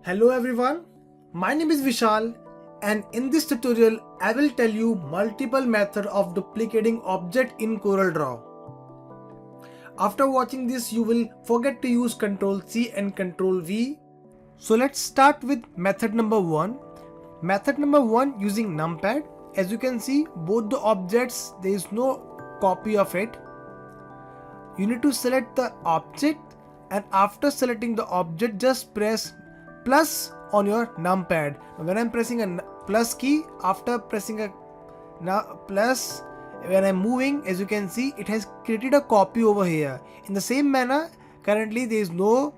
Hello everyone, my name is Vishal and in this tutorial I will tell you multiple methods of duplicating object in Coreldraw. After watching this you will forget to use Ctrl+C and Ctrl+V. So let's start with method number 1. Method number 1 using Numpad. As you can see, both the objects, there is no copy of it. You need to select the object and after selecting the object just press plus on your numpad. When I'm pressing a plus key, after pressing a plus, when I'm moving, as you can see, it has created a copy over here. In the same manner, currently there is no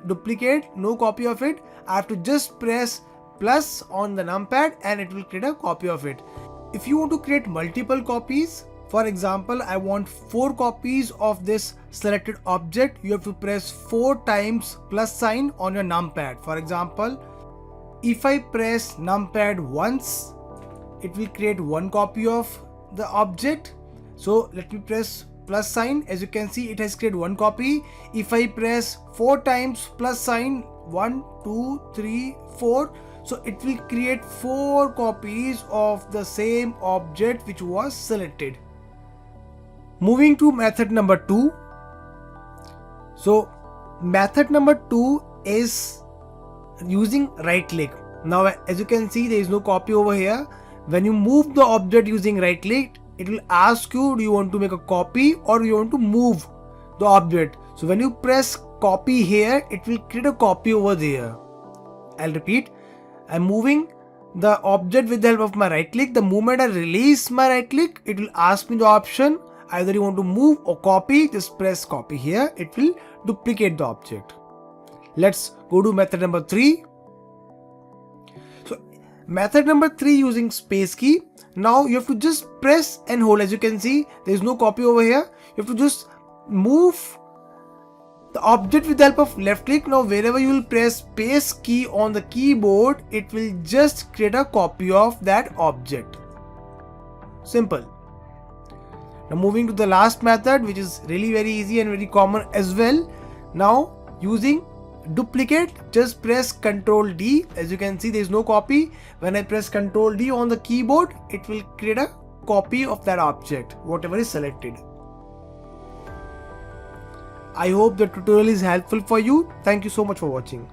duplicate, no copy of it. I have to just press plus on the numpad and it will create a copy of it. If you want to create multiple copies, for example, I want 4 copies of this selected object. You have to press 4 times plus sign on your numpad. For example, if I press numpad once, it will create 1 copy of the object. So let me press plus sign. As you can see, it has created 1 copy. If I press 4 times plus sign, 1, 2, 3, 4. So it will create 4 copies of the same object which was selected. Moving to method number 2. So method number 2 is using right click. Now as you can see, there is no copy over here. When you move the object using right click, it will ask you, do you want to make a copy or you want to move the object. So when you press copy here, it will create a copy over there. I'll repeat. I'm moving the object with the help of my right click. The moment I release my right click, it will ask me the option. Either you want to move or copy, just press copy here. It will duplicate the object. Let's go to method number 3. So method number 3 using space key. Now you have to just press and hold. As you can see, there is no copy over here. You have to just move the object with the help of left click. Now wherever you will press space key on the keyboard, it will just create a copy of that object. Simple. Now moving to the last method, which is really very easy and very common as well. Now using duplicate, just press Ctrl D. As you can see, there is no copy. When I press Ctrl D on the keyboard, it will create a copy of that object, whatever is selected. I hope the tutorial is helpful for you. Thank you so much for watching.